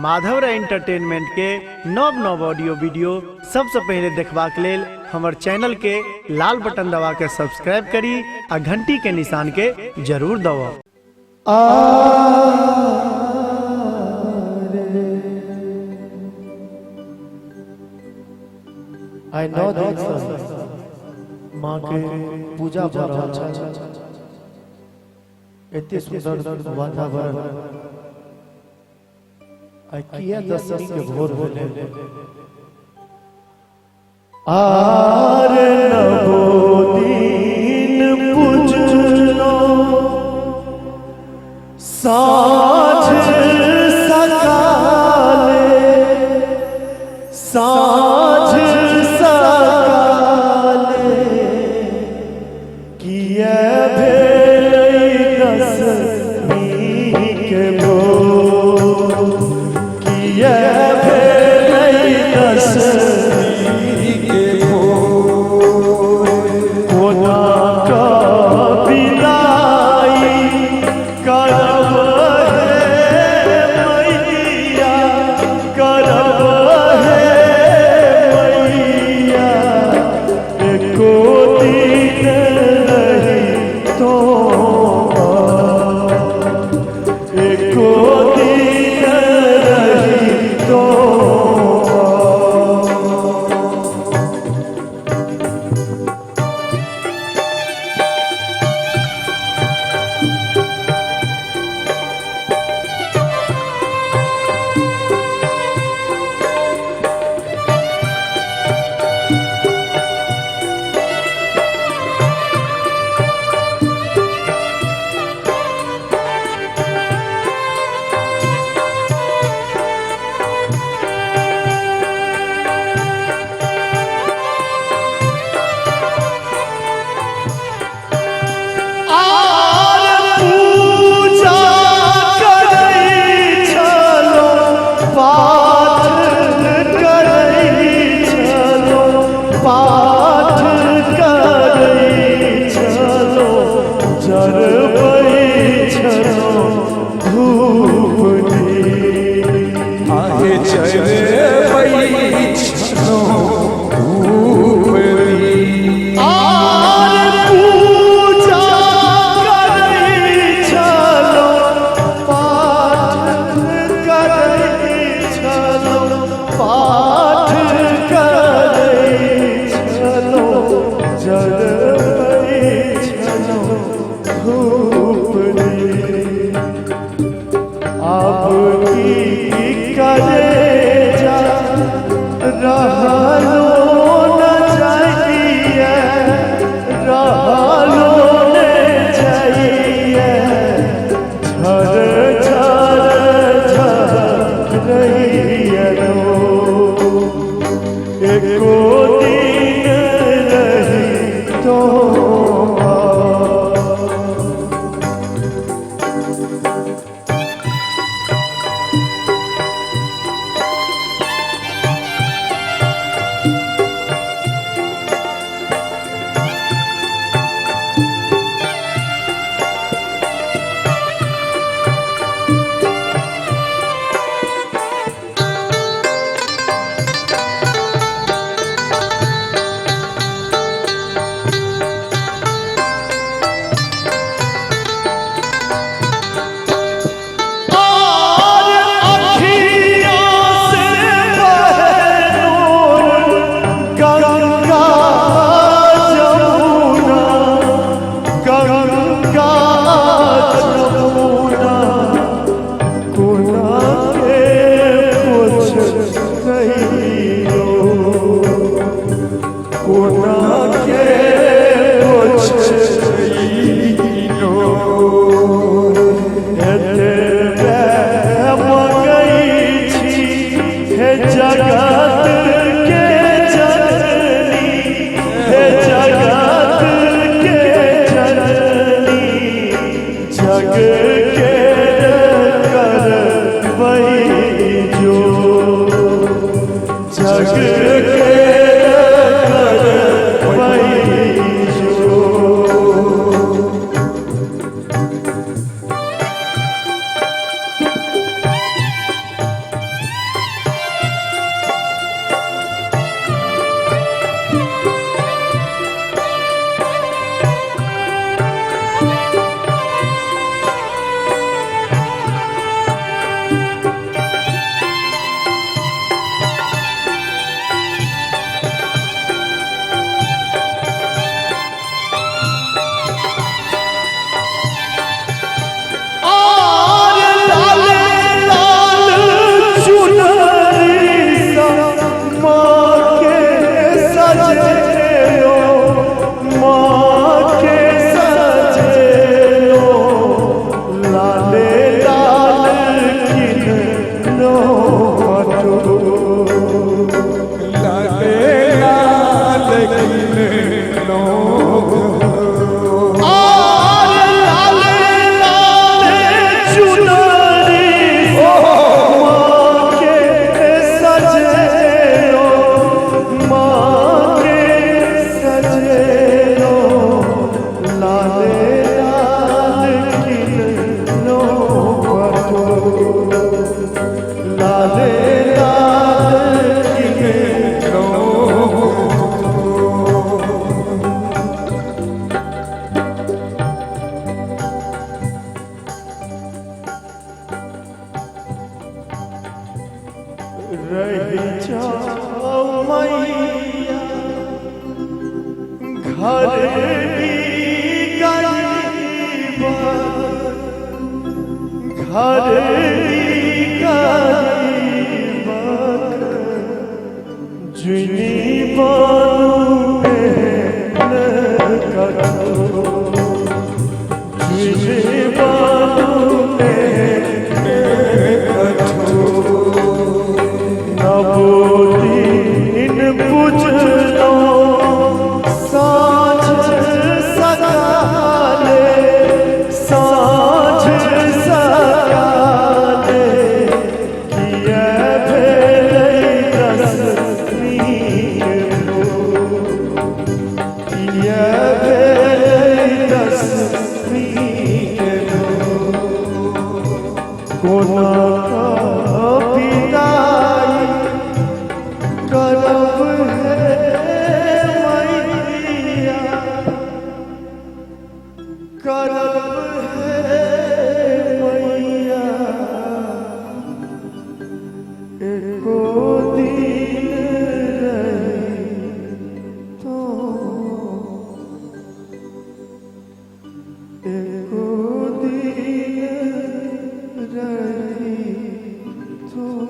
Madhav entertainment के नव नव ऑडियो वीडियो सबसे पहले देखबाक लेल हमर चैनल के लाल बटन दबा के सब्सक्राइब करी आ घंटी के निशान के जरूर दबाओ। I know that माँ के पूजा भर रहल छै, एते सुंदर वातावरण आई किया दशमी के भोर भेले आर नवो दिन पूजलो साँझ सकाले साँझ सकाले किया भेलै दशमी के भोर किया भेलै दशमी के भोर कोना का बिदाई करब हे मैया करब हे मैया एको दिन रही तो एको दिन रही तो पटो लाले लाल किले नो रही जाओ मैया घर घर जुनी बानू जुनी बानू दिन पूछलो साँझ सकाले साँझ सकाले किया भेलै दसमी किया भेलै दसमी कोना करब है मैया करब है मैया एको दिन रही तो एको दिन रही तो